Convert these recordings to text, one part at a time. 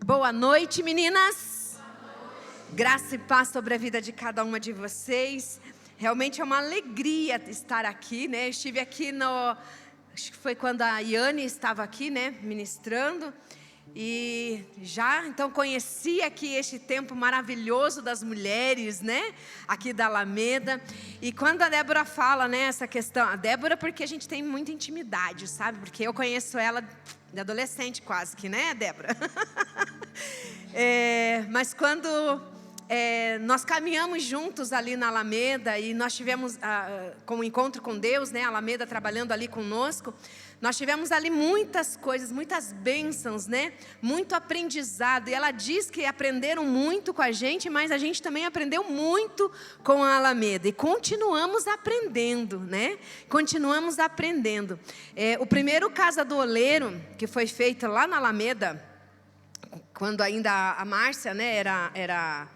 Boa noite, meninas. Graça e paz sobre a vida de cada uma de vocês. Realmente é uma alegria estar aqui, né? Eu estive aqui acho que foi quando a Iane estava aqui, né, ministrando. E então conheci aqui este tempo maravilhoso das mulheres, né, aqui da Alameda. E quando a Débora fala, né, essa questão, a Débora, porque a gente tem muita intimidade, sabe? Porque eu conheço ela de adolescente quase que, né, Débora? Mas quando nós caminhamos juntos ali na Alameda e nós tivemos com o encontro com Deus, né, a Alameda trabalhando ali conosco, nós tivemos ali muitas coisas, muitas bênçãos, né, muito aprendizado. E ela diz que aprenderam muito com a gente, mas a gente também aprendeu muito com a Alameda. E continuamos aprendendo, né, continuamos aprendendo. O primeiro Casa do Oleiro, que foi feito lá na Alameda, quando ainda a Márcia, né, era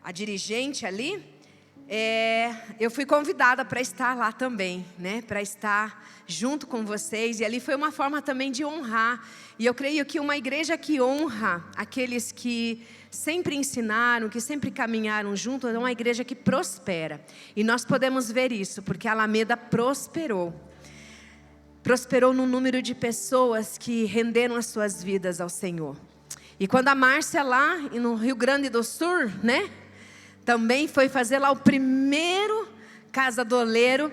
a dirigente ali, eu fui convidada para estar lá também, né, para estar junto com vocês. E ali foi uma forma também de honrar. E eu creio que uma igreja que honra aqueles que sempre ensinaram, que sempre caminharam junto, é uma igreja que prospera. E nós podemos ver isso, porque a Alameda prosperou no número de pessoas que renderam as suas vidas ao Senhor. E quando a Márcia lá no Rio Grande do Sul, né, também foi fazer lá o primeiro Casa do Oleiro,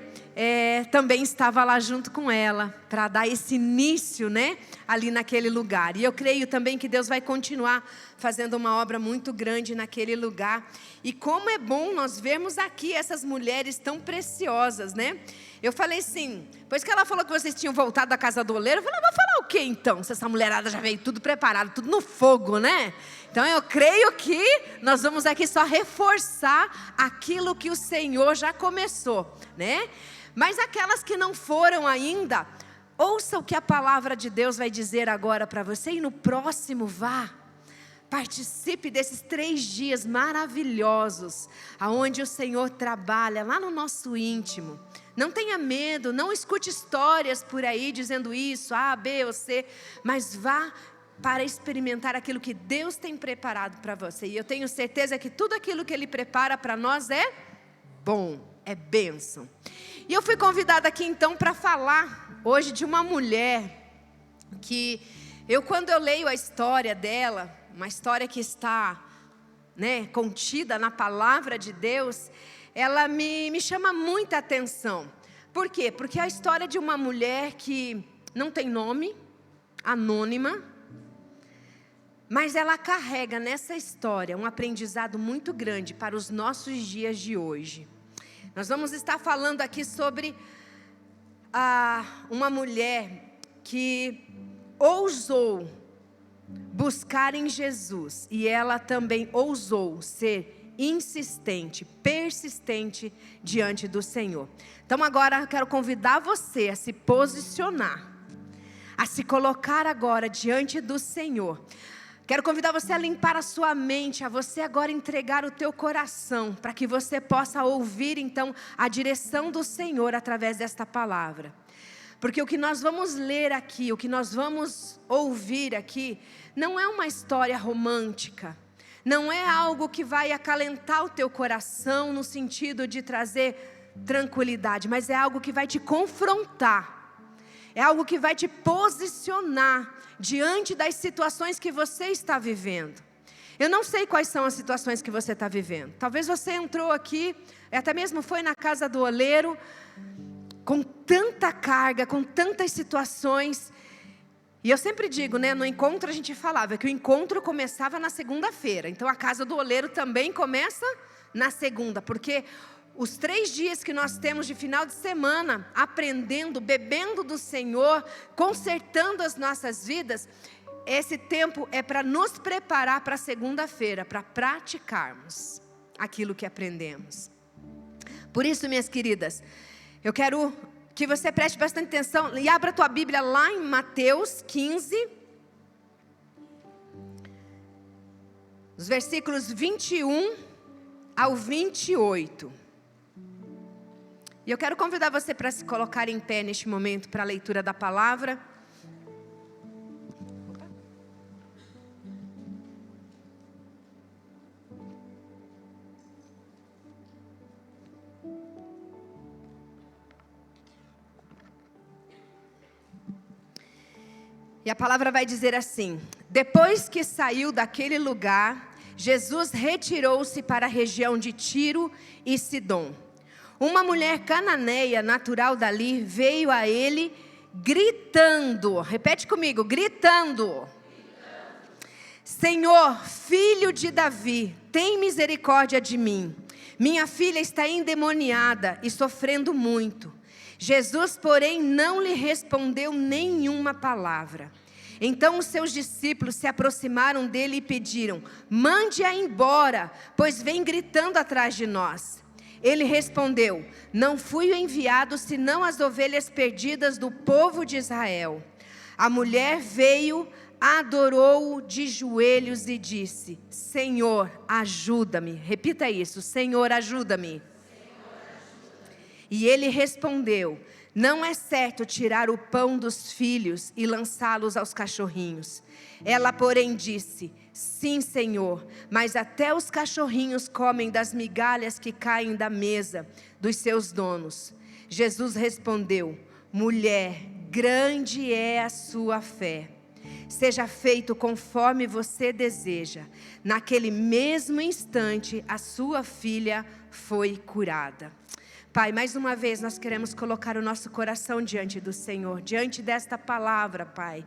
também estava lá junto com ela, para dar esse início, né, ali naquele lugar. E eu creio também que Deus vai continuar fazendo uma obra muito grande naquele lugar. E como é bom nós vermos aqui essas mulheres tão preciosas, né? Eu falei assim, pois que ela falou que vocês tinham voltado da Casa do Oleiro, eu falei, vou falar o quê então? Se essa mulherada já veio tudo preparado, tudo no fogo, né? Então eu creio que nós vamos aqui só reforçar aquilo que o Senhor já começou, né? Mas aquelas que não foram ainda, ouça o que a palavra de Deus vai dizer agora para você. E no próximo participe desses 3 dias maravilhosos, aonde o Senhor trabalha lá no nosso íntimo. Não tenha medo, não escute histórias por aí dizendo isso, A, B ou C, mas vá para experimentar aquilo que Deus tem preparado para você. E eu tenho certeza que tudo aquilo que Ele prepara para nós é bom, é bênção. E eu fui convidada aqui então para falar hoje de uma mulher que quando eu leio a história dela, uma história que está, né, contida na palavra de Deus, ela me chama muita atenção. Por quê? Porque é a história de uma mulher que não tem nome, anônima, mas ela carrega nessa história um aprendizado muito grande para os nossos dias de hoje. Nós vamos estar falando aqui sobre uma mulher que ousou buscar em Jesus, e ela também ousou ser insistente, persistente diante do Senhor. Então agora eu quero convidar você a se posicionar, a se colocar agora diante do Senhor. Quero convidar você a limpar a sua mente, a você agora entregar o teu coração, para que você possa ouvir então a direção do Senhor através desta palavra. Porque o que nós vamos ler aqui, o que nós vamos ouvir aqui, não é uma história romântica, não é algo que vai acalentar o teu coração no sentido de trazer tranquilidade, mas é algo que vai te confrontar, é algo que vai te posicionar diante das situações que você está vivendo. Eu não sei quais são as situações que você está vivendo. Talvez você entrou aqui, até mesmo foi na Casa do Oleiro, com tanta carga, com tantas situações. E eu sempre digo, né, no encontro a gente falava que o encontro começava na segunda-feira. Então a Casa do Oleiro também começa na segunda, porque os 3 dias que nós temos de final de semana, aprendendo, bebendo do Senhor, consertando as nossas vidas, esse tempo é para nos preparar para a segunda-feira, para praticarmos aquilo que aprendemos. Por isso, minhas queridas, eu quero que você preste bastante atenção e abra a tua Bíblia lá em Mateus 15, os versículos 21 ao 28. E eu quero convidar você para se colocar em pé neste momento para a leitura da palavra. E a palavra vai dizer assim: depois que saiu daquele lugar, Jesus retirou-se para a região de Tiro e Sidom. Uma mulher cananeia, natural dali, veio a ele gritando, repete comigo, gritando: Senhor, filho de Davi, tem misericórdia de mim. Minha filha está endemoniada e sofrendo muito. Jesus, porém, não lhe respondeu nenhuma palavra. Então os seus discípulos se aproximaram dele e pediram: mande-a embora, pois vem gritando atrás de nós. Ele respondeu: não fui enviado senão as ovelhas perdidas do povo de Israel. A mulher veio, adorou-o de joelhos e disse: Senhor, ajuda-me. Repita isso: Senhor, ajuda-me. E ele respondeu: não é certo tirar o pão dos filhos e lançá-los aos cachorrinhos. Ela, porém, disse: sim, Senhor, mas até os cachorrinhos comem das migalhas que caem da mesa dos seus donos. Jesus respondeu: mulher, grande é a sua fé. Seja feito conforme você deseja. Naquele mesmo instante, a sua filha foi curada. Pai, mais uma vez nós queremos colocar o nosso coração diante do Senhor, diante desta palavra, Pai.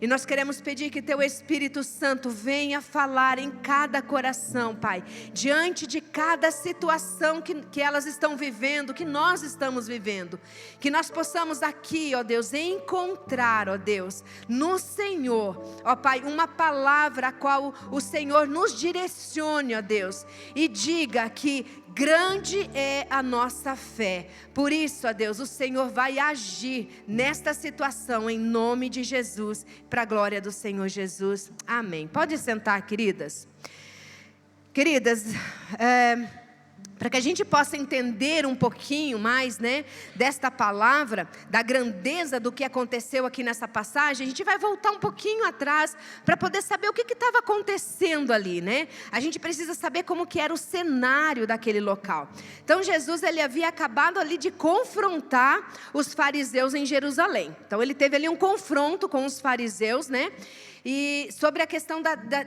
E nós queremos pedir que Teu Espírito Santo venha falar em cada coração, Pai, diante de cada situação que elas estão vivendo, que nós estamos vivendo. Que nós possamos aqui, ó Deus, encontrar, ó Deus, no Senhor, ó Pai, uma palavra a qual o Senhor nos direcione, ó Deus, e diga que grande é a nossa fé. Por isso, ó Deus, o Senhor vai agir nesta situação em nome de Jesus, para a glória do Senhor Jesus. Amém. Pode sentar, queridas. Queridas, para que a gente possa entender um pouquinho mais, né, desta palavra, da grandeza do que aconteceu aqui nessa passagem, a gente vai voltar um pouquinho atrás para poder saber o que estava acontecendo ali, né? A gente precisa saber como que era o cenário daquele local. Então Jesus, ele havia acabado ali de confrontar os fariseus em Jerusalém. Então ele teve ali um confronto com os fariseus, né? E sobre a questão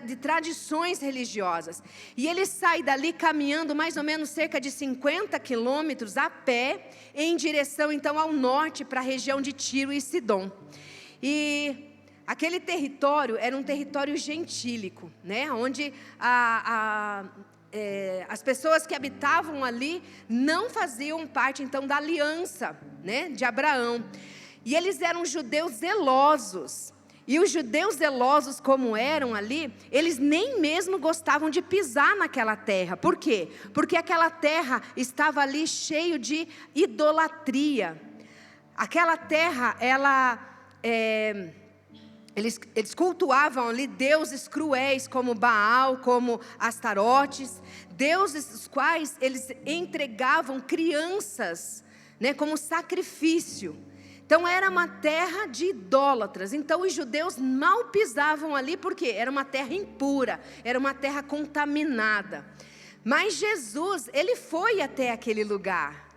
de tradições religiosas. E ele sai dali caminhando mais ou menos cerca de 50 quilômetros a pé, em direção então ao norte, para a região de Tiro e Sidom. E aquele território era um território gentílico, né? Onde as pessoas que habitavam ali não faziam parte então da aliança, né, de Abraão. E eles eram judeus zelosos. E os judeus zelosos como eram ali, eles nem mesmo gostavam de pisar naquela terra. Por quê? Porque aquela terra estava ali cheio de idolatria. Aquela terra, eles cultuavam ali deuses cruéis como Baal, como Astarotes, deuses os quais eles entregavam crianças, né, como sacrifício. Então era uma terra de idólatras. Então os judeus mal pisavam ali, porque era uma terra impura, era uma terra contaminada. Mas Jesus, ele foi até aquele lugar,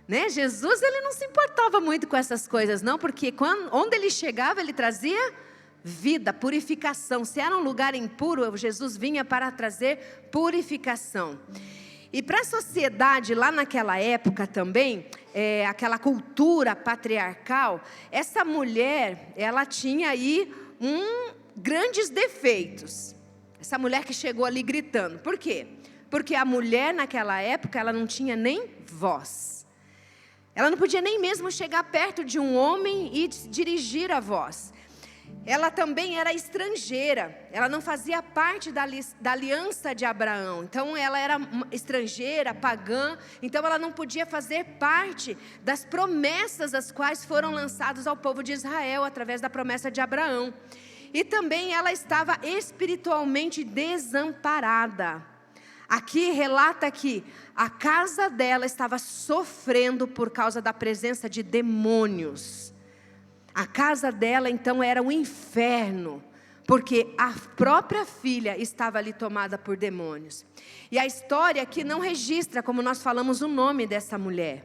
né? Jesus, ele não se importava muito com essas coisas não, porque onde ele chegava, ele trazia vida, purificação. Se era um lugar impuro, Jesus vinha para trazer purificação. E para a sociedade lá naquela época também, aquela cultura patriarcal, essa mulher, ela tinha aí grandes defeitos. Essa mulher que chegou ali gritando. Por quê? Porque a mulher naquela época, ela não tinha nem voz. Ela não podia nem mesmo chegar perto de um homem e dirigir a voz. Ela também era estrangeira, ela não fazia parte da aliança de Abraão. Então ela era estrangeira, pagã, então ela não podia fazer parte das promessas as quais foram lançadas ao povo de Israel através da promessa de Abraão. E também ela estava espiritualmente desamparada. Aqui relata que a casa dela estava sofrendo por causa da presença de demônios. A casa dela então era um inferno, porque a própria filha estava ali tomada por demônios. E a história aqui não registra, como nós falamos, o nome dessa mulher.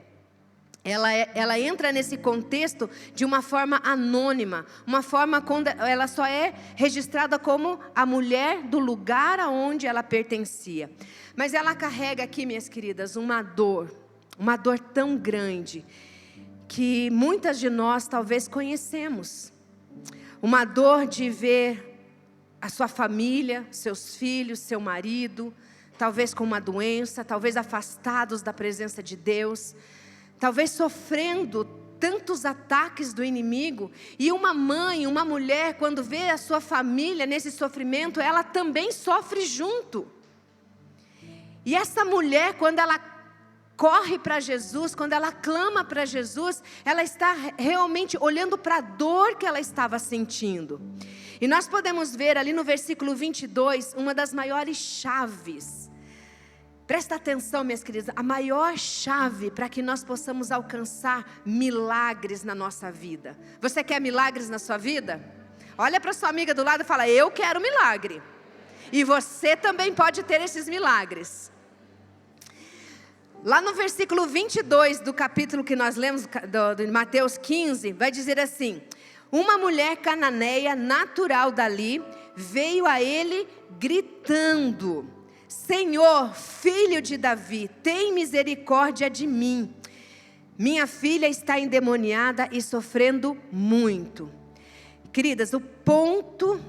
ela entra nesse contexto de uma forma anônima, uma forma quando ela só é registrada como a mulher do lugar aonde ela pertencia. Mas ela carrega aqui, minhas queridas, uma dor tão grande, que muitas de nós talvez conhecemos. Uma dor de ver a sua família, seus filhos, seu marido, talvez com uma doença, talvez afastados da presença de Deus, talvez sofrendo tantos ataques do inimigo. E uma mãe, uma mulher, quando vê a sua família nesse sofrimento, ela também sofre junto. E essa mulher, quando ela corre para Jesus, quando ela clama para Jesus, ela está realmente olhando para a dor que ela estava sentindo. E nós podemos ver ali no versículo 22, uma das maiores chaves. Presta atenção, minhas queridas, a maior chave para que nós possamos alcançar milagres na nossa vida. Você quer milagres na sua vida? Olha para sua amiga do lado e fala: eu quero milagre. E você também pode ter esses milagres. Lá no versículo 22 do capítulo que nós lemos, de Mateus 15, vai dizer assim: uma mulher cananeia natural dali veio a ele gritando: Senhor, filho de Davi, tem misericórdia de mim. Minha filha está endemoniada e sofrendo muito. Queridas, o ponto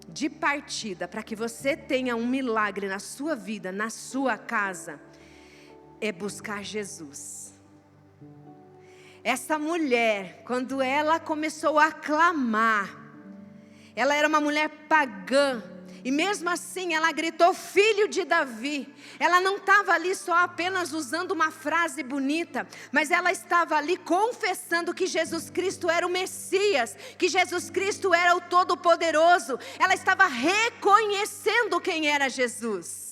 de partida para que você tenha um milagre na sua vida, na sua casa, é buscar Jesus. Essa mulher, quando ela começou a clamar, ela era uma mulher pagã, e mesmo assim ela gritou: filho de Davi. Ela não estava ali só apenas usando uma frase bonita, mas ela estava ali confessando que Jesus Cristo era o Messias, que Jesus Cristo era o Todo-Poderoso. Ela estava reconhecendo quem era Jesus.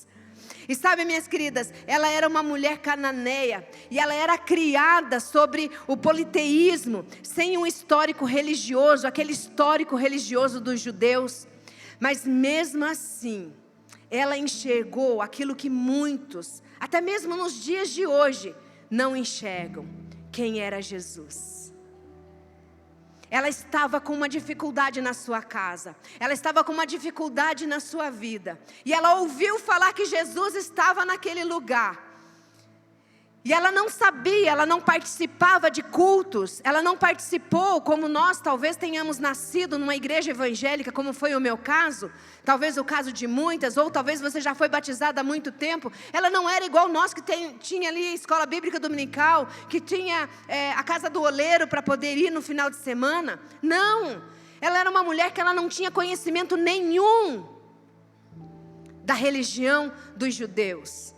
E sabe, minhas queridas, ela era uma mulher cananeia, e ela era criada sobre o politeísmo, sem um histórico religioso, aquele histórico religioso dos judeus. Mas mesmo assim, ela enxergou aquilo que muitos, até mesmo nos dias de hoje, não enxergam: quem era Jesus. Ela estava com uma dificuldade na sua casa, ela estava com uma dificuldade na sua vida, e ela ouviu falar que Jesus estava naquele lugar. E ela não sabia, ela não participava de cultos, ela não participou como nós talvez tenhamos nascido numa igreja evangélica, como foi o meu caso, talvez o caso de muitas, ou talvez você já foi batizada há muito tempo. Ela não era igual nós que tinha ali a escola bíblica dominical, que tinha a casa do oleiro para poder ir no final de semana. Não, ela era uma mulher que ela não tinha conhecimento nenhum da religião dos judeus.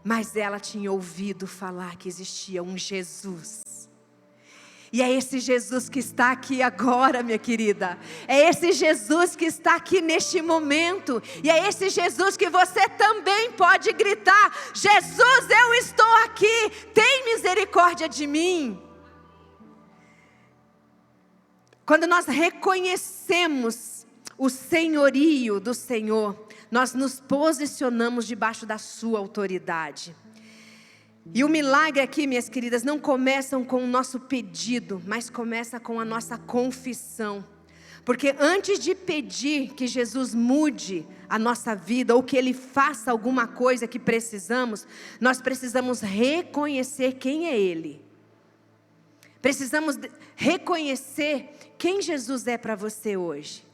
Mas ela tinha ouvido falar que existia um Jesus. E é esse Jesus que está aqui agora, minha querida. É esse Jesus que está aqui neste momento. E é esse Jesus que você também pode gritar: Jesus, eu estou aqui, tem misericórdia de mim. Quando nós reconhecemos o senhorio do Senhor, nós nos posicionamos debaixo da sua autoridade. E o milagre aqui, minhas queridas, não começa com o nosso pedido, mas começa com a nossa confissão. Porque antes de pedir que Jesus mude a nossa vida, ou que Ele faça alguma coisa que precisamos, nós precisamos reconhecer quem é Ele. Precisamos reconhecer quem Jesus é para você hoje.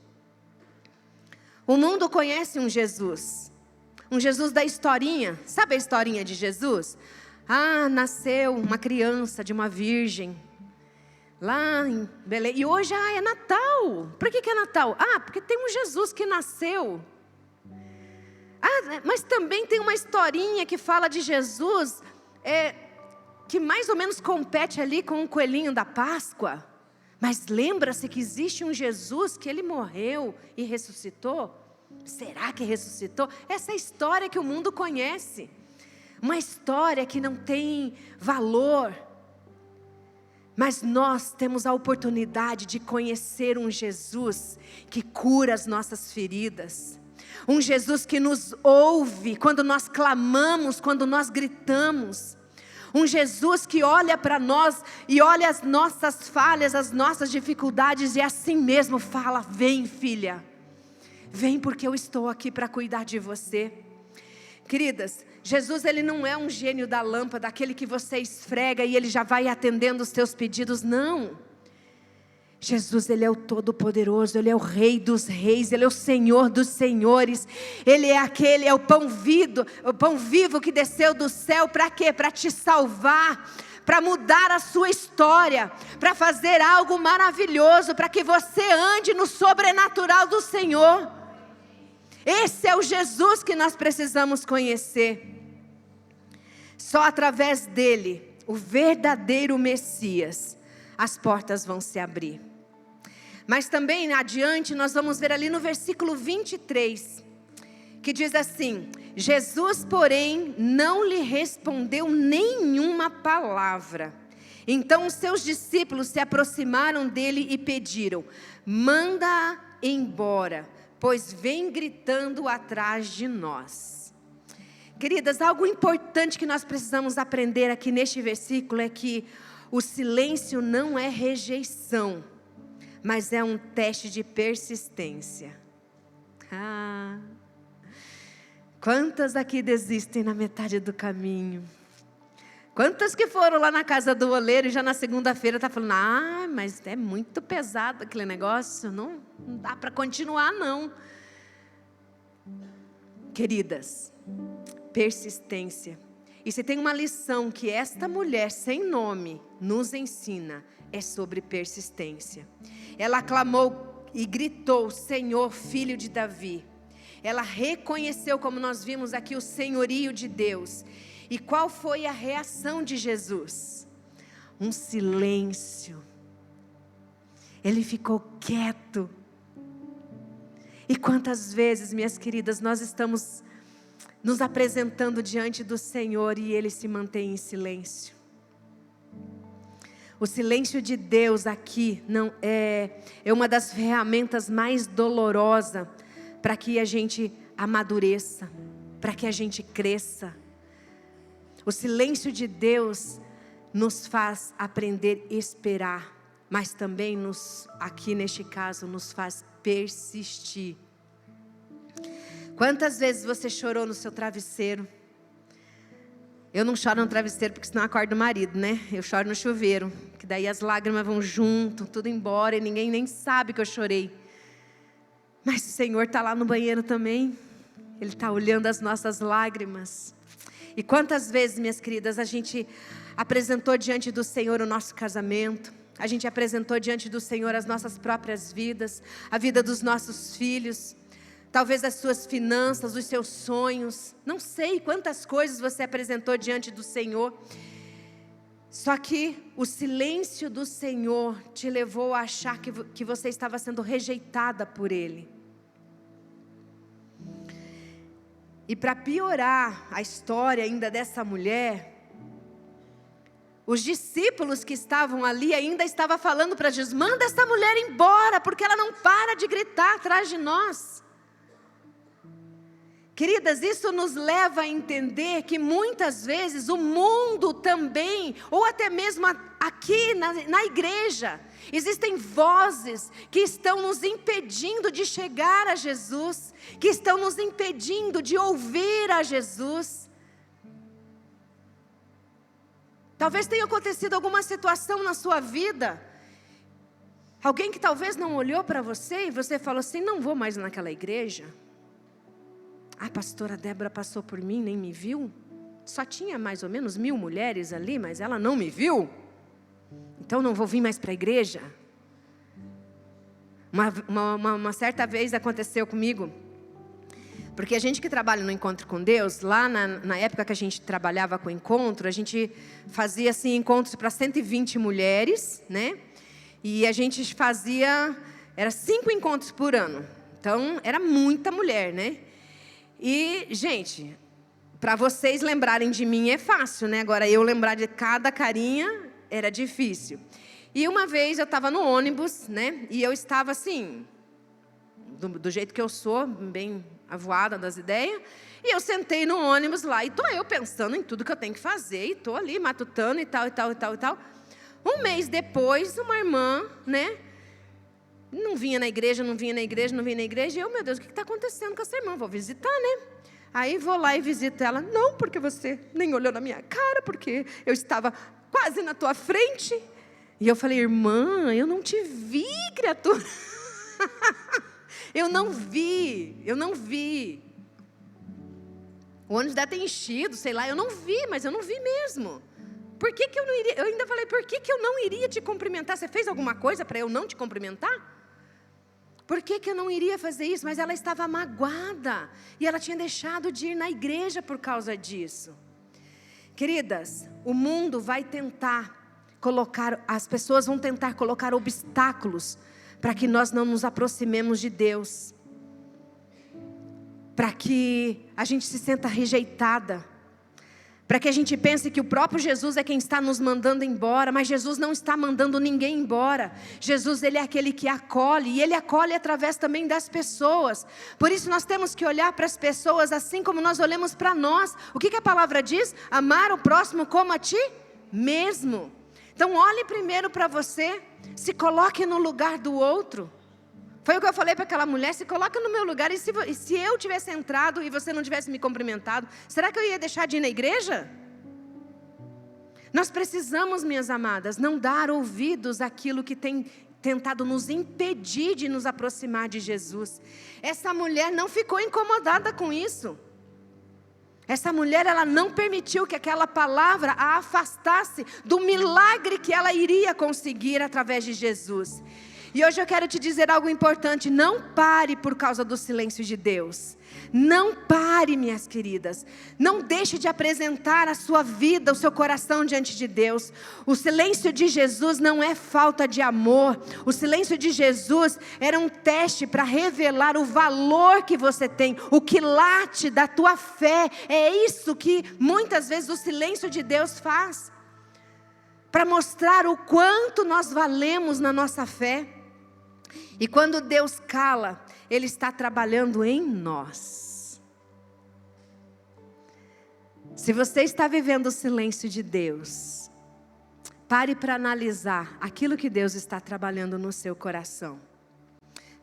O mundo conhece um Jesus da historinha. Sabe a historinha de Jesus? Nasceu uma criança de uma virgem lá em Belém. E hoje é Natal. Por que é Natal? Porque tem um Jesus que nasceu. Mas também tem uma historinha que fala de Jesus, que mais ou menos compete ali com o coelhinho da Páscoa. Mas lembra-se que existe um Jesus que Ele morreu e ressuscitou? Será que ressuscitou? Essa é a história que o mundo conhece. Uma história que não tem valor. Mas nós temos a oportunidade de conhecer um Jesus que cura as nossas feridas. Um Jesus que nos ouve quando nós clamamos, quando nós gritamos. Um Jesus que olha para nós e olha as nossas falhas, as nossas dificuldades e assim mesmo fala: vem, filha, vem, porque eu estou aqui para cuidar de você. Queridas, Jesus, ele não é um gênio da lâmpada, aquele que você esfrega e ele já vai atendendo os teus pedidos, não. Jesus, ele é o Todo-Poderoso, ele é o Rei dos Reis, ele é o Senhor dos Senhores, ele é aquele, é o pão vivo que desceu do céu, para quê? Para te salvar, para mudar a sua história, para fazer algo maravilhoso, para que você ande no sobrenatural do Senhor. Esse é o Jesus que nós precisamos conhecer. Só através dele, o verdadeiro Messias, as portas vão se abrir. Mas também adiante nós vamos ver ali no versículo 23, que diz assim: Jesus, porém, não lhe respondeu nenhuma palavra. Então os seus discípulos se aproximaram dele e pediram: manda-a embora, pois vem gritando atrás de nós. Queridas, algo importante que nós precisamos aprender aqui neste versículo é que o silêncio não é rejeição, mas é um teste de persistência. Quantas aqui desistem na metade do caminho? Quantas que foram lá na casa do oleiro e já na segunda-feira está falando: mas é muito pesado aquele negócio, não dá para continuar não. Queridas, persistência. E se tem uma lição que esta mulher sem nome nos ensina, é sobre persistência. Ela clamou e gritou: Senhor, filho de Davi. Ela reconheceu, como nós vimos aqui, o senhorio de Deus. E qual foi a reação de Jesus? Um silêncio. Ele ficou quieto. E quantas vezes, minhas queridas, nós estamos nos apresentando diante do Senhor e Ele se mantém em silêncio. O silêncio de Deus aqui não é uma das ferramentas mais dolorosas para que a gente amadureça, para que a gente cresça. O silêncio de Deus nos faz aprender a esperar, mas também aqui neste caso, nos faz persistir. Quantas vezes você chorou no seu travesseiro? Eu não choro no travesseiro porque senão acorda o marido, né? Eu choro no chuveiro, que daí as lágrimas vão junto, tudo embora e ninguém nem sabe que eu chorei. Mas o Senhor está lá no banheiro também. Ele está olhando as nossas lágrimas. E quantas vezes, minhas queridas, a gente apresentou diante do Senhor o nosso casamento, a gente apresentou diante do Senhor as nossas próprias vidas, a vida dos nossos filhos, talvez as suas finanças, os seus sonhos, não sei quantas coisas você apresentou diante do Senhor. Só que o silêncio do Senhor te levou a achar que você estava sendo rejeitada por Ele. E para piorar a história ainda dessa mulher, os discípulos que estavam ali ainda estavam falando para Jesus: manda essa mulher embora, porque ela não para de gritar atrás de nós. Queridas, isso nos leva a entender que muitas vezes o mundo também, ou até mesmo aqui na igreja, existem vozes que estão nos impedindo de chegar a Jesus, que estão nos impedindo de ouvir a Jesus. Talvez tenha acontecido alguma situação na sua vida, alguém que talvez não olhou para você e você falou assim: não vou mais naquela igreja. A pastora Débora passou por mim, nem me viu. Só tinha mais ou menos 1000 mulheres ali, mas ela não me viu. Então não vou vir mais para a igreja. Uma certa vez aconteceu comigo, porque a gente que trabalha no Encontro com Deus, lá na época que a gente trabalhava com o Encontro, a gente fazia assim encontros para 120 mulheres, né? E a gente fazia, era 5 encontros por ano. Então era muita mulher, né? E, gente, para vocês lembrarem de mim é fácil, né? Agora, eu lembrar de cada carinha era difícil. E uma vez eu estava no ônibus, né? E eu estava assim, do jeito que eu sou, bem avoada das ideias. E eu sentei no ônibus lá, e estou eu pensando em tudo que eu tenho que fazer, e estou ali matutando e tal, e tal, e tal, e tal. Um mês depois, uma irmã, né, não vinha na igreja, e eu, meu Deus, o que está acontecendo com essa irmã? Vou visitar, né? Aí vou lá e visito ela. Não, porque você nem olhou na minha cara, porque eu estava quase na tua frente. E eu falei, irmã, eu não te vi, criatura. Eu não vi. O ônibus deve ter enchido, sei lá, eu não vi, mas eu não vi mesmo. Por que eu não iria? Eu ainda falei, por que eu não iria te cumprimentar? Você fez alguma coisa para eu não te cumprimentar? Por que eu não iria fazer isso? Mas ela estava magoada, e ela tinha deixado de ir na igreja por causa disso. Queridas, o mundo vai tentar colocar, as pessoas vão tentar colocar obstáculos para que nós não nos aproximemos de Deus, para que a gente se sinta rejeitada, para que a gente pense que o próprio Jesus é quem está nos mandando embora, mas Jesus não está mandando ninguém embora. Jesus, Ele é aquele que acolhe, e Ele acolhe através também das pessoas. Por isso nós temos que olhar para as pessoas assim como nós olhamos para nós. O que a palavra diz? Amar o próximo como a ti mesmo. Então olhe primeiro para você, se coloque no lugar do outro. Foi o que eu falei para aquela mulher, se coloca no meu lugar, e se eu tivesse entrado e você não tivesse me cumprimentado, será que eu ia deixar de ir na igreja? Nós precisamos, minhas amadas, não dar ouvidos àquilo que tem tentado nos impedir de nos aproximar de Jesus. Essa mulher não ficou incomodada com isso. Essa mulher, ela não permitiu que aquela palavra a afastasse do milagre que ela iria conseguir através de Jesus. E hoje eu quero te dizer algo importante, não pare por causa do silêncio de Deus. Não pare, minhas queridas. Não deixe de apresentar a sua vida, o seu coração diante de Deus. O silêncio de Jesus não é falta de amor. O silêncio de Jesus era um teste para revelar o valor que você tem, o quilate da tua fé. É isso que muitas vezes o silêncio de Deus faz, para mostrar o quanto nós valemos na nossa fé. E quando Deus cala, Ele está trabalhando em nós. Se você está vivendo o silêncio de Deus, pare para analisar aquilo que Deus está trabalhando no seu coração.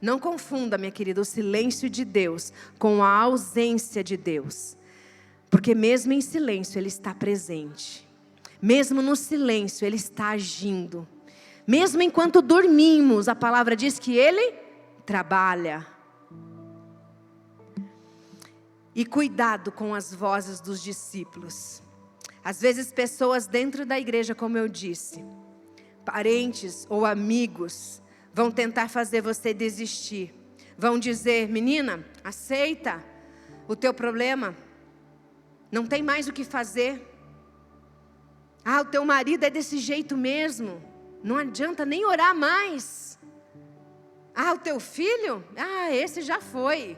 Não confunda, minha querida, o silêncio de Deus com a ausência de Deus. Porque mesmo em silêncio Ele está presente. Mesmo no silêncio Ele está agindo. Mesmo enquanto dormimos, a palavra diz que Ele trabalha. E cuidado com as vozes dos discípulos. Às vezes pessoas dentro da igreja, como eu disse, parentes ou amigos, vão tentar fazer você desistir. Vão dizer, menina, aceita o teu problema. Não tem mais o que fazer. Ah, o teu marido é desse jeito mesmo. Não adianta nem orar mais. Ah, o teu filho? Ah, esse já foi.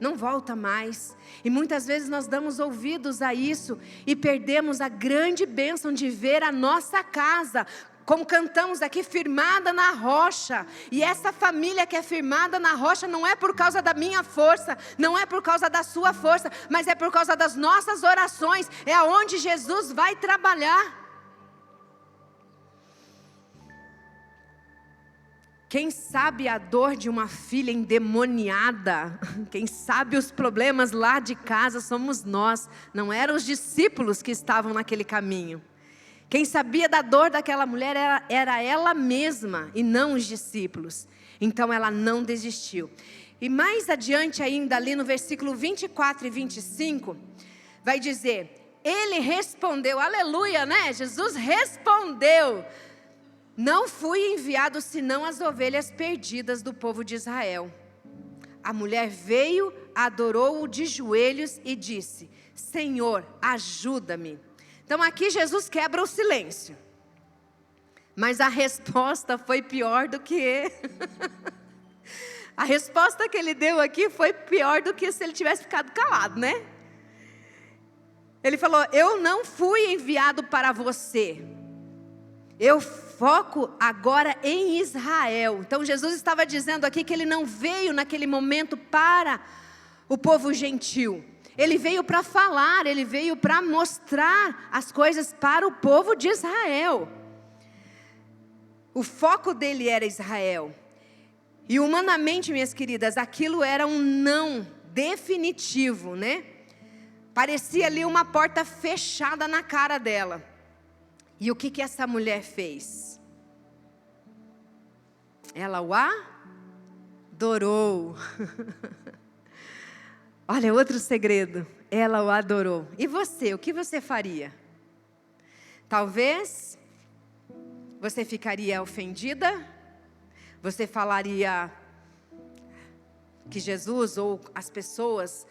Não volta mais. E muitas vezes nós damos ouvidos a isso e perdemos a grande bênção de ver a nossa casa, como cantamos aqui, firmada na rocha. E essa família que é firmada na rocha não é por causa da minha força, não é por causa da sua força, mas é por causa das nossas orações. É aonde Jesus vai trabalhar. Quem sabe a dor de uma filha endemoniada, quem sabe os problemas lá de casa somos nós, não eram os discípulos que estavam naquele caminho. Quem sabia da dor daquela mulher era ela mesma e não os discípulos. Então ela não desistiu. E mais adiante ainda, ali no versículo 24 e 25, vai dizer, Ele respondeu, aleluia, né? Jesus respondeu, não fui enviado senão as ovelhas perdidas do povo de Israel. A mulher veio, adorou-o de joelhos e disse, Senhor, ajuda-me. Então aqui Jesus quebra o silêncio. Mas a resposta foi pior do que... A resposta que ele deu aqui foi pior do que se ele tivesse ficado calado, né? Ele falou, eu não fui enviado para você. Eu foco agora em Israel. Então Jesus estava dizendo aqui que ele não veio naquele momento para o povo gentil. Ele veio para falar, ele veio para mostrar as coisas para o povo de Israel. O foco dele era Israel. E humanamente, minhas queridas, aquilo era um não definitivo, né? Parecia ali uma porta fechada na cara dela. E o que essa mulher fez? Ela o adorou. Olha, outro segredo. Ela o adorou. E você, o que você faria? Talvez você ficaria ofendida? Você falaria que Jesus ou as pessoas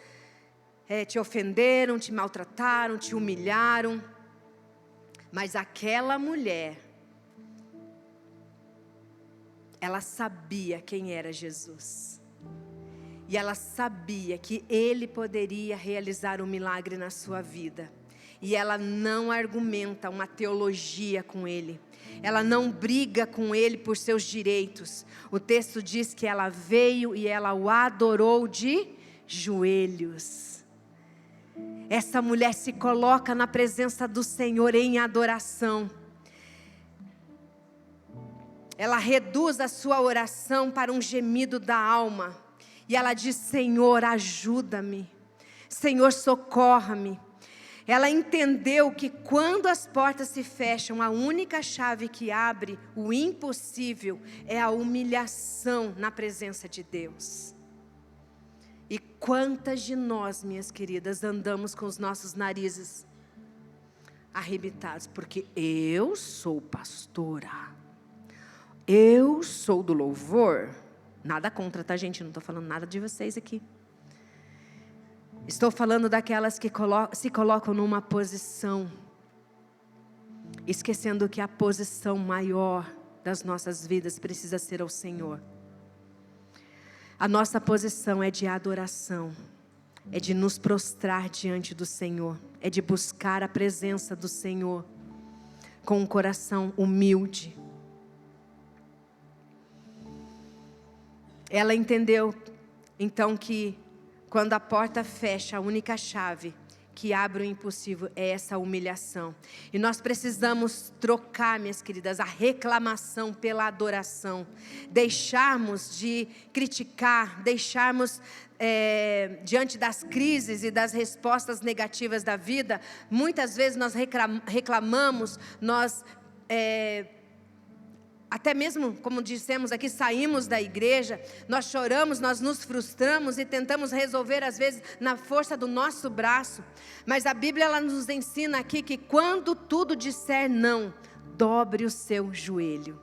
te ofenderam, te maltrataram, te humilharam? Mas aquela mulher, ela sabia quem era Jesus. E ela sabia que Ele poderia realizar um milagre na sua vida. E ela não argumenta uma teologia com Ele. Ela não briga com Ele por seus direitos. O texto diz que ela veio e ela o adorou de joelhos. Essa mulher se coloca na presença do Senhor em adoração. Ela reduz a sua oração para um gemido da alma. E ela diz: Senhor, ajuda-me. Senhor, socorra-me. Ela entendeu que quando as portas se fecham, a única chave que abre o impossível é a humilhação na presença de Deus. E quantas de nós, minhas queridas, andamos com os nossos narizes arrebitados? Porque eu sou pastora, eu sou do louvor. Nada contra, tá, gente? Não estou falando nada de vocês aqui. Estou falando daquelas que se colocam numa posição, esquecendo que a posição maior das nossas vidas precisa ser ao Senhor. A nossa posição é de adoração, é de nos prostrar diante do Senhor, é de buscar a presença do Senhor com um coração humilde. Ela entendeu então que quando a porta fecha, a única chave que abre o impossível é essa humilhação. E nós precisamos trocar, minhas queridas, a reclamação pela adoração. Deixarmos de criticar, deixarmos diante das crises e das respostas negativas da vida. Muitas vezes nós reclamamos, nós até mesmo, como dissemos aqui, saímos da igreja, nós choramos, nós nos frustramos e tentamos resolver às vezes na força do nosso braço. Mas a Bíblia ela nos ensina aqui que quando tudo disser não, dobre o seu joelho.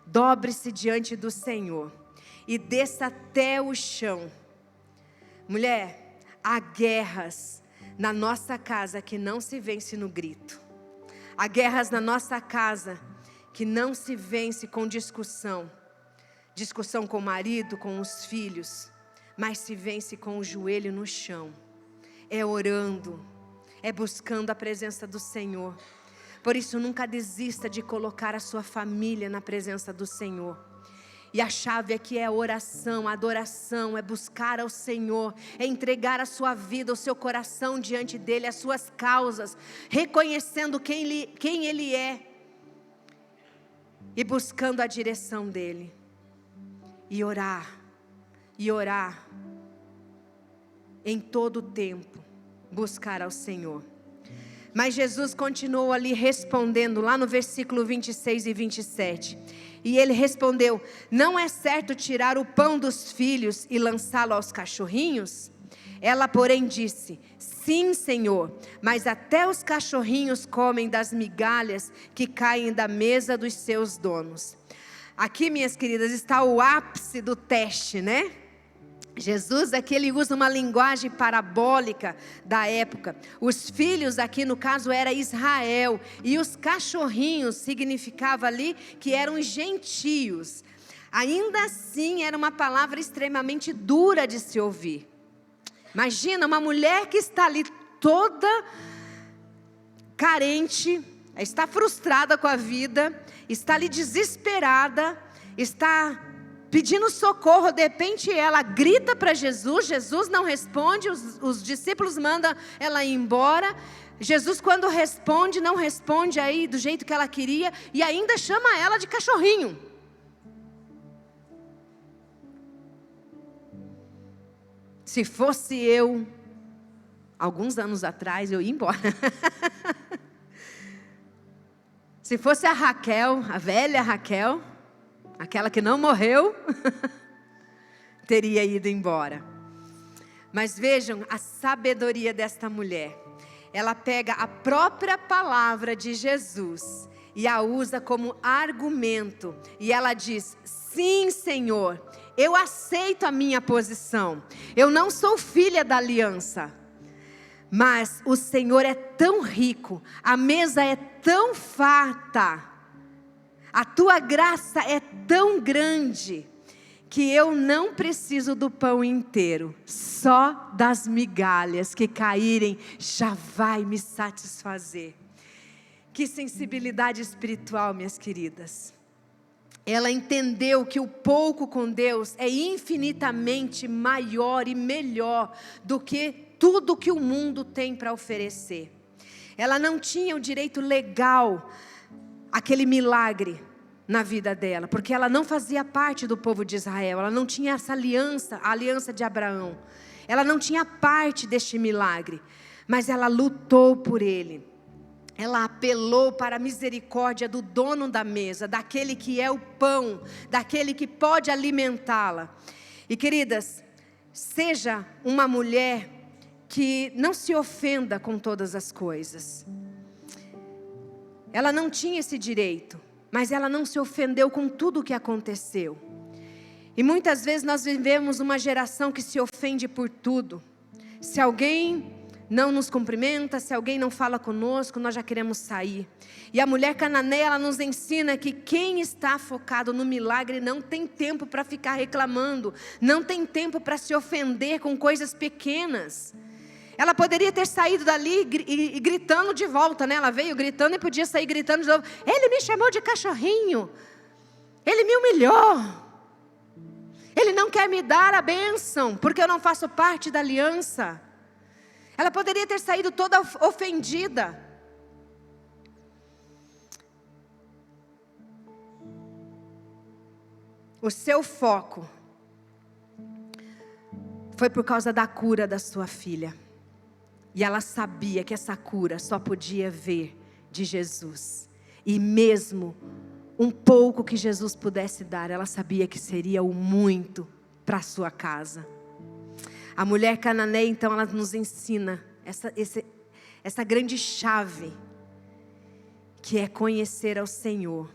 Dobre-se diante do Senhor e desça até o chão. Mulher, há guerras na nossa casa que não se vence no grito. Há guerras na nossa casa que não se vence com discussão com o marido, com os filhos, mas se vence com o joelho no chão, é orando, é buscando a presença do Senhor. Por isso nunca desista de colocar a sua família na presença do Senhor. E a chave aqui é a oração, a adoração, é buscar ao Senhor, é entregar a sua vida, o seu coração diante dEle, as suas causas, reconhecendo quem Ele é. E buscando a direção dEle. E orar. Em todo o tempo. Buscar ao Senhor. Mas Jesus continuou ali respondendo. Lá no versículo 26 e 27. E Ele respondeu: não é certo tirar o pão dos filhos e lançá-lo aos cachorrinhos? Ela porém disse: sim, Senhor, mas até os cachorrinhos comem das migalhas que caem da mesa dos seus donos. Aqui, minhas queridas, está o ápice do teste, né? Jesus aqui ele usa uma linguagem parabólica da época. Os filhos aqui no caso era Israel. E os cachorrinhos significava ali que eram gentios. Ainda assim era uma palavra extremamente dura de se ouvir. Imagina uma mulher que está ali toda carente, está frustrada com a vida, está ali desesperada, está pedindo socorro. De repente ela grita para Jesus, Jesus não responde, os discípulos mandam ela ir embora. Jesus, quando responde, não responde aí do jeito que ela queria, e ainda chama ela de cachorrinho. Se fosse eu, alguns anos atrás, eu ia embora. Se fosse a Raquel, a velha Raquel, aquela que não morreu, teria ido embora. Mas vejam a sabedoria desta mulher. Ela pega a própria palavra de Jesus e a usa como argumento. E ela diz: sim, Senhor, eu aceito a minha posição. Eu não sou filha da aliança, mas o Senhor é tão rico, a mesa é tão farta, a tua graça é tão grande, que eu não preciso do pão inteiro, só das migalhas que caírem já vai me satisfazer. Que sensibilidade espiritual, minhas queridas. Ela entendeu que o pouco com Deus é infinitamente maior e melhor do que tudo que o mundo tem para oferecer. Ela não tinha o direito legal àquele milagre na vida dela, porque ela não fazia parte do povo de Israel, ela não tinha essa aliança, a aliança de Abraão, ela não tinha parte deste milagre, mas ela lutou por ele, ela apelou para a misericórdia do dono da mesa, daquele que é o pão, daquele que pode alimentá-la. E queridas, seja uma mulher que não se ofenda com todas as coisas. Ela não tinha esse direito, mas ela não se ofendeu com tudo o que aconteceu. E muitas vezes nós vivemos uma geração que se ofende por tudo. Se alguém não nos cumprimenta, se alguém não fala conosco, nós já queremos sair. E a mulher cananeia, ela nos ensina que quem está focado no milagre não tem tempo para ficar reclamando, não tem tempo para se ofender com coisas pequenas. Ela poderia ter saído dali e gritando de volta, né? Ela veio gritando e podia sair gritando de novo. Ele me chamou de cachorrinho. Ele me humilhou. Ele não quer me dar a bênção, porque eu não faço parte da aliança. Ela poderia ter saído toda ofendida. O seu foco foi por causa da cura da sua filha. E ela sabia que essa cura só podia vir de Jesus. E mesmo um pouco que Jesus pudesse dar, ela sabia que seria o muito para a sua casa. A mulher cananeia, então, ela nos ensina essa grande chave, que é conhecer ao Senhor,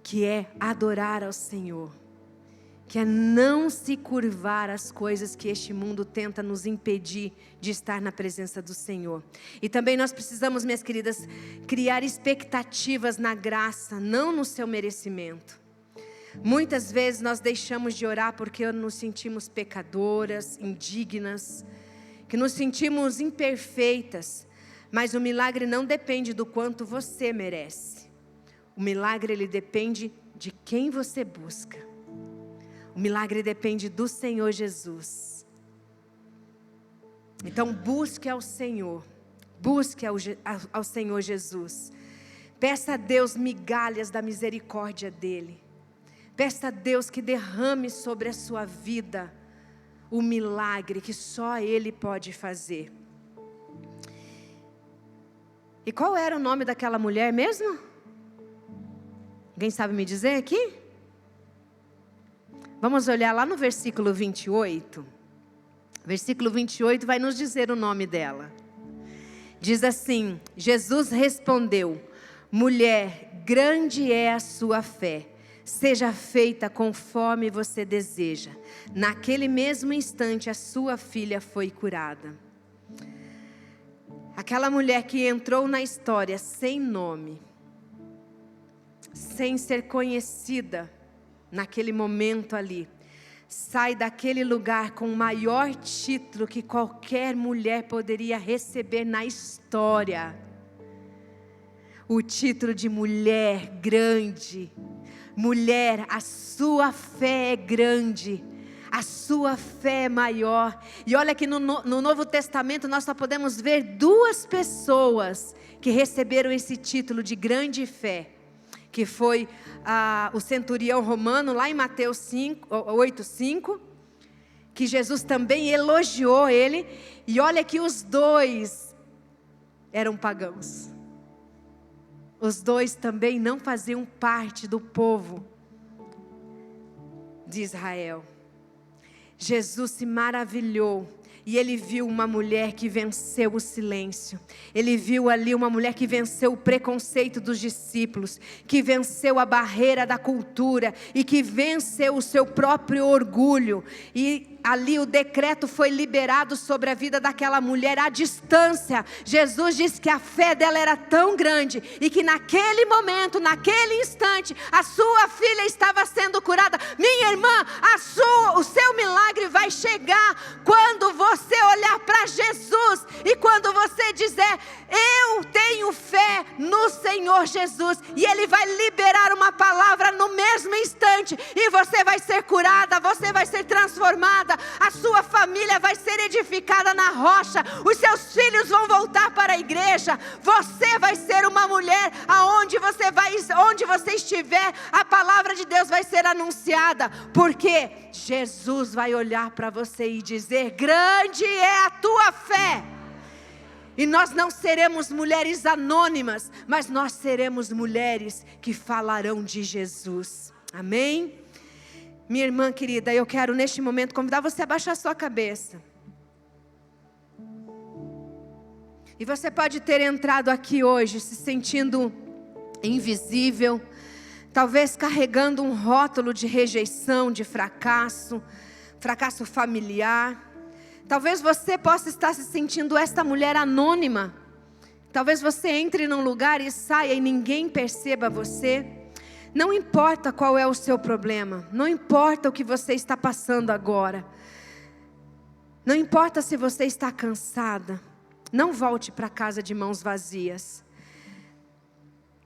que é adorar ao Senhor, que é não se curvar às coisas que este mundo tenta nos impedir de estar na presença do Senhor. E também nós precisamos, minhas queridas, criar expectativas na graça, não no seu merecimento. Muitas vezes nós deixamos de orar porque nos sentimos pecadoras, indignas, que nos sentimos imperfeitas, mas o milagre não depende do quanto você merece. O milagre, ele depende de quem você busca. O milagre depende do Senhor Jesus. Então busque ao Senhor. Busque ao Senhor Jesus. Peça a Deus migalhas da misericórdia dEle. Peça a Deus que derrame sobre a sua vida o milagre que só Ele pode fazer. E qual era o nome daquela mulher mesmo? Alguém sabe me dizer aqui? Vamos olhar lá no versículo 28. Versículo 28 vai nos dizer o nome dela. Diz assim: Jesus respondeu: mulher, grande é a sua fé. Seja feita conforme você deseja. Naquele mesmo instante a sua filha foi curada. Aquela mulher que entrou na história sem nome, sem ser conhecida naquele momento ali, sai daquele lugar com o maior título que qualquer mulher poderia receber na história. O título de mulher grande, mulher, a sua fé é grande. A sua fé é maior. E olha que no Novo Testamento nós só podemos ver 2 pessoas que receberam esse título de grande fé. Que foi o centurião romano, lá em Mateus 8:5. Que Jesus também elogiou ele. E olha que os 2 eram pagãos. Os 2 também não faziam parte do povo de Israel. Jesus se maravilhou e ele viu uma mulher que venceu o silêncio. Ele viu ali uma mulher que venceu o preconceito dos discípulos, que venceu a barreira da cultura e que venceu o seu próprio orgulho. E ali o decreto foi liberado sobre a vida daquela mulher à distância. Jesus disse que a fé dela era tão grande e que naquele momento, naquele instante, a sua filha estava sendo curada. Minha irmã, o seu milagre vai chegar quando você olhar para Jesus e quando você dizer: eu tenho fé no Senhor Jesus, e Ele vai liberar uma palavra no mesmo instante, e você vai ser curada, você vai ser transformada, a sua família vai ser edificada na rocha, os seus filhos vão voltar para a igreja, você vai ser uma mulher, onde você estiver, a palavra de Deus vai ser anunciada, porque Jesus vai olhar para você e dizer: grande é a tua fé. E nós não seremos mulheres anônimas, mas nós seremos mulheres que falarão de Jesus. Amém? Minha irmã querida, eu quero neste momento convidar você a baixar sua cabeça. E você pode ter entrado aqui hoje se sentindo invisível, talvez carregando um rótulo de rejeição, de fracasso familiar. Talvez você possa estar se sentindo esta mulher anônima. Talvez você entre num lugar e saia e ninguém perceba você. Não importa qual é o seu problema. Não importa o que você está passando agora. Não importa se você está cansada. Não volte para casa de mãos vazias.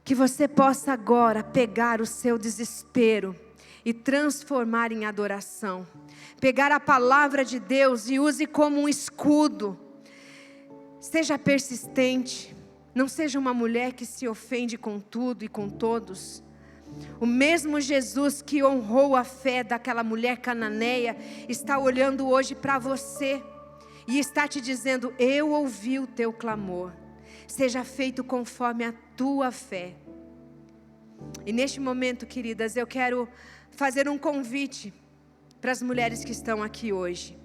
Que você possa agora pegar o seu desespero e transformar em adoração. Pegar a palavra de Deus e use como um escudo. Seja persistente. Não seja uma mulher que se ofende com tudo e com todos. O mesmo Jesus que honrou a fé daquela mulher cananeia está olhando hoje para você e está te dizendo: eu ouvi o teu clamor. Seja feito conforme a tua fé. E neste momento, queridas, eu quero fazer um convite para as mulheres que estão aqui hoje.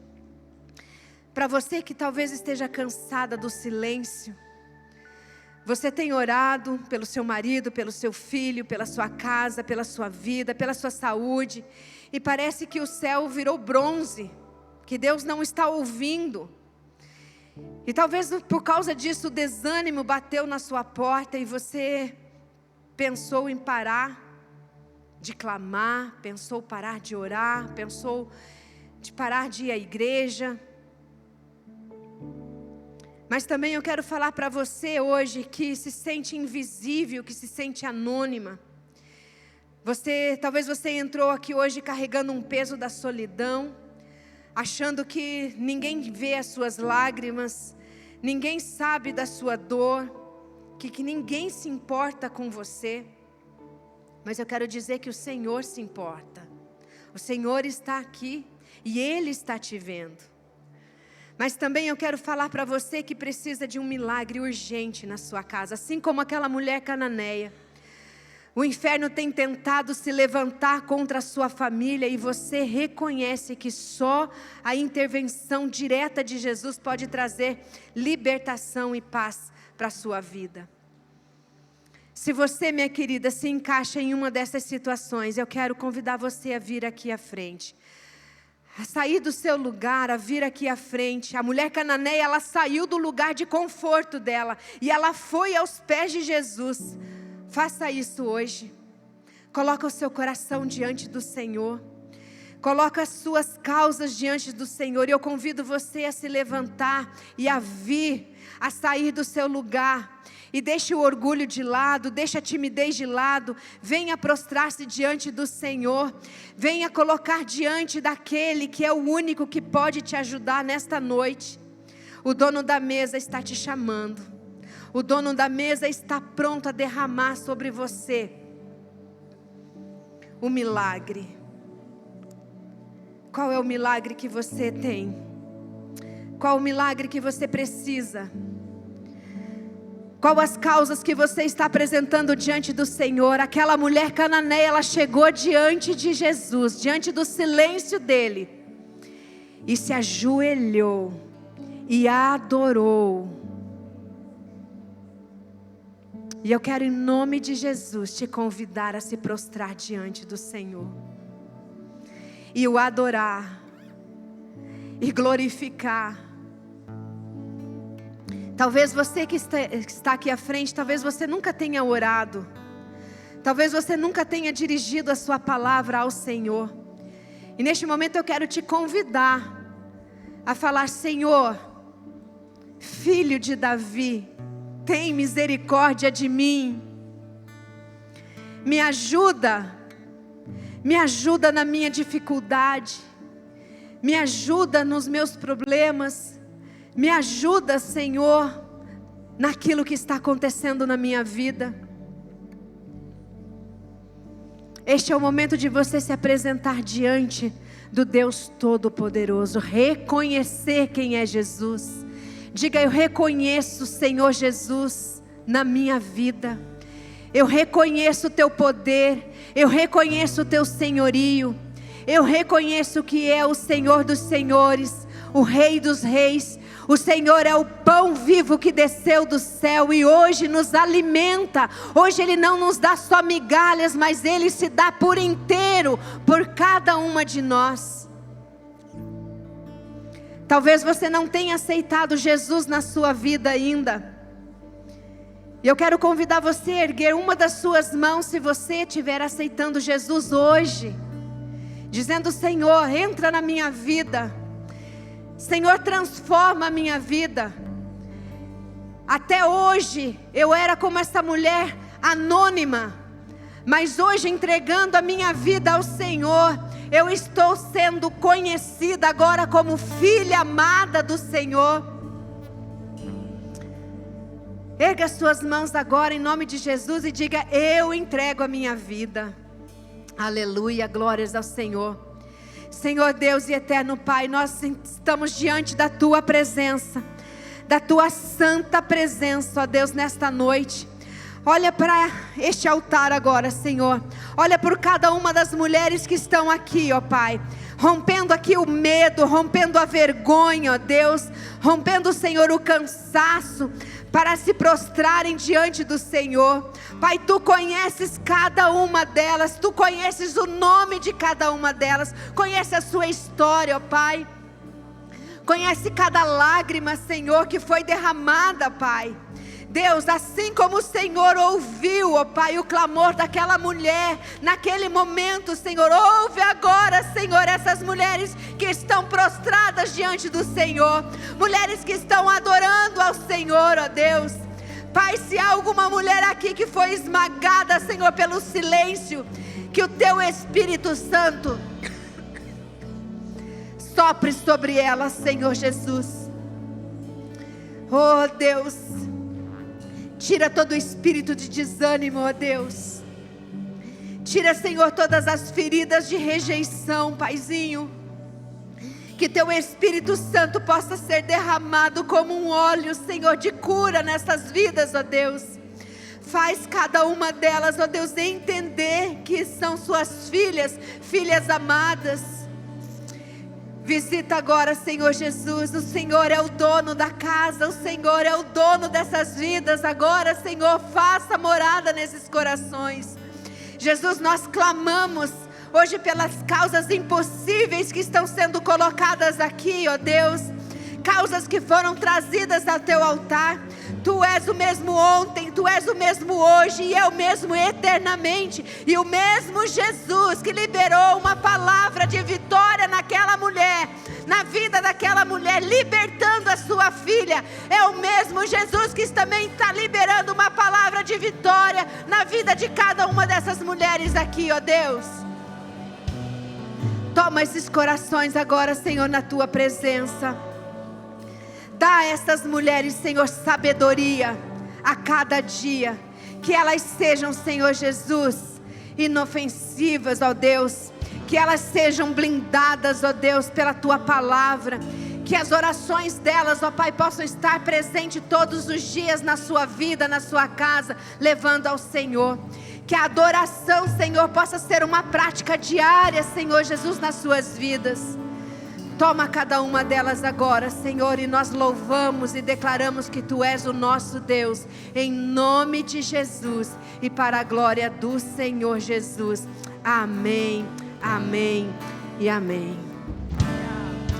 Para você que talvez esteja cansada do silêncio. Você tem orado pelo seu marido, pelo seu filho, pela sua casa, pela sua vida, pela sua saúde. E parece que o céu virou bronze, que Deus não está ouvindo. E talvez por causa disso o desânimo bateu na sua porta e você pensou em parar de clamar, pensou parar de orar, pensou de parar de ir à igreja. Mas também eu quero falar para você hoje que se sente invisível, que se sente anônima. Talvez você entrou aqui hoje carregando um peso da solidão, achando que ninguém vê as suas lágrimas, ninguém sabe da sua dor, que ninguém se importa com você. Mas eu quero dizer que o Senhor se importa. O Senhor está aqui e Ele está te vendo. Mas também eu quero falar para você que precisa de um milagre urgente na sua casa, assim como aquela mulher cananeia. O inferno tem tentado se levantar contra a sua família e você reconhece que só a intervenção direta de Jesus pode trazer libertação e paz para a sua vida. Se você, minha querida, se encaixa em uma dessas situações, eu quero convidar você a vir aqui à frente. A sair do seu lugar, a vir aqui à frente. A mulher cananeia, ela saiu do lugar de conforto dela e ela foi aos pés de Jesus. Faça isso hoje. Coloca o seu coração diante do Senhor. Coloca as suas causas diante do Senhor. E eu convido você a se levantar e a vir, a sair do seu lugar. E deixe o orgulho de lado, deixe a timidez de lado. Venha prostrar-se diante do Senhor. Venha colocar diante daquele que é o único que pode te ajudar nesta noite. O dono da mesa está te chamando. O dono da mesa está pronto a derramar sobre você o milagre. Qual é o milagre que você tem? Qual o milagre que você precisa? Qual as causas que você está apresentando diante do Senhor? Aquela mulher cananeia, ela chegou diante de Jesus, diante do silêncio dele, e se ajoelhou e adorou. E eu quero, em nome de Jesus, te convidar a se prostrar diante do Senhor e o adorar e glorificar. Talvez você que está aqui à frente, talvez você nunca tenha orado, talvez você nunca tenha dirigido a sua palavra ao Senhor. E neste momento eu quero te convidar a falar: Senhor, Filho de Davi, tem misericórdia de mim. Me ajuda na minha dificuldade, me ajuda nos meus problemas, me ajuda, Senhor, naquilo que está acontecendo na minha vida. Este é o momento de você se apresentar diante do Deus Todo-Poderoso, reconhecer quem é Jesus. Diga: eu reconheço, Senhor Jesus, na minha vida. Eu reconheço o teu poder, eu reconheço o teu senhorio, eu reconheço que é o Senhor dos senhores, o Rei dos reis. O Senhor é o pão vivo que desceu do céu e hoje nos alimenta. Hoje Ele não nos dá só migalhas, mas Ele se dá por inteiro, por cada uma de nós. Talvez você não tenha aceitado Jesus na sua vida ainda. E eu quero convidar você a erguer uma das suas mãos se você estiver aceitando Jesus hoje, dizendo: Senhor, entra na minha vida. Senhor, transforma a minha vida. Até hoje eu era como essa mulher anônima, mas hoje, entregando a minha vida ao Senhor, eu estou sendo conhecida agora como filha amada do Senhor. Erga as suas mãos agora em nome de Jesus e diga: eu entrego a minha vida. Aleluia, glórias ao Senhor. Senhor Deus e eterno Pai, nós estamos diante da Tua presença, da Tua santa presença, ó Deus, nesta noite. Olha para este altar agora, Senhor. Olha por cada uma das mulheres que estão aqui, ó Pai. Rompendo aqui o medo, rompendo a vergonha, ó Deus. Rompendo, Senhor, o cansaço, para se prostrarem diante do Senhor. Pai, Tu conheces cada uma delas, Tu conheces o nome de cada uma delas, conhece a sua história, ó Pai. Conhece cada lágrima, Senhor, que foi derramada, Pai. Deus, assim como o Senhor ouviu, ó Pai, o clamor daquela mulher, naquele momento, Senhor, ouve agora, Senhor, essas mulheres que estão prostradas diante do Senhor, mulheres que estão adorando ao Senhor, ó Deus. Pai, se há alguma mulher aqui que foi esmagada, Senhor, pelo silêncio, que o Teu Espírito Santo sopre sobre ela, Senhor Jesus. Oh Deus, tira todo o espírito de desânimo, ó Deus. Tira, Senhor, todas as feridas de rejeição, Paizinho. Que Teu Espírito Santo possa ser derramado como um óleo, Senhor, de cura nessas vidas, ó Deus. Faz cada uma delas, ó Deus, entender que são Suas filhas, filhas amadas. Visita agora, Senhor Jesus. O Senhor é o dono da casa, o Senhor é o dono dessas vidas. Agora, Senhor, faça morada nesses corações. Jesus, nós clamamos hoje pelas causas impossíveis que estão sendo colocadas aqui, ó Deus. causas que foram trazidas ao teu altar. Tu és o mesmo ontem, Tu és o mesmo hoje e é o mesmo eternamente. E o mesmo Jesus que liberou uma palavra de vitória naquela mulher, na vida daquela mulher, libertando a sua filha, é o mesmo Jesus que também está liberando uma palavra de vitória na vida de cada uma dessas mulheres aqui, ó Deus. Toma esses corações agora, Senhor, na Tua presença. Dá a essas mulheres, Senhor, sabedoria a cada dia. Que elas sejam, Senhor Jesus, inofensivas, ó Deus. Que elas sejam blindadas, ó Deus, pela Tua palavra. Que as orações delas, ó Pai, possam estar presentes todos os dias na sua vida, na sua casa, levando ao Senhor. Que a adoração, Senhor, possa ser uma prática diária, Senhor Jesus, nas suas vidas. Toma cada uma delas agora, Senhor, e nós louvamos e declaramos que Tu és o nosso Deus, em nome de Jesus e para a glória do Senhor Jesus. Amém, amém e amém.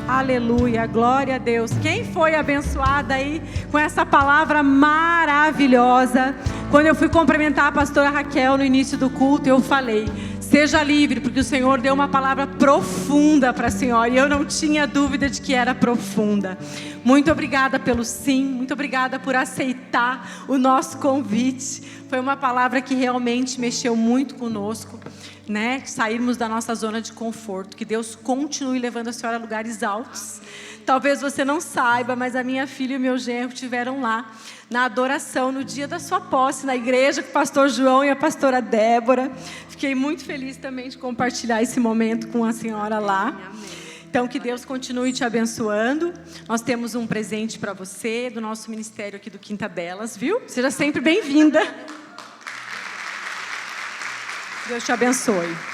Aleluia, glória a Deus. Quem foi abençoada aí com essa palavra maravilhosa? Quando eu fui cumprimentar a pastora Raquel no início do culto, eu falei: seja livre, porque o Senhor deu uma palavra profunda para a senhora, e eu não tinha dúvida de que era profunda. Muito obrigada pelo sim, muito obrigada por aceitar o nosso convite. Foi uma palavra que realmente mexeu muito conosco, né? Sairmos da nossa zona de conforto. Que Deus continue levando a senhora a lugares altos. Talvez você não saiba, mas a minha filha e o meu genro estiveram lá na adoração no dia da sua posse, na igreja com o pastor João e a pastora Débora. Fiquei muito feliz também de compartilhar esse momento com a senhora lá. Então, que Deus continue te abençoando. Nós temos um presente para você do nosso ministério aqui do Quinta Delas, viu? Seja sempre bem-vinda. Deus te abençoe.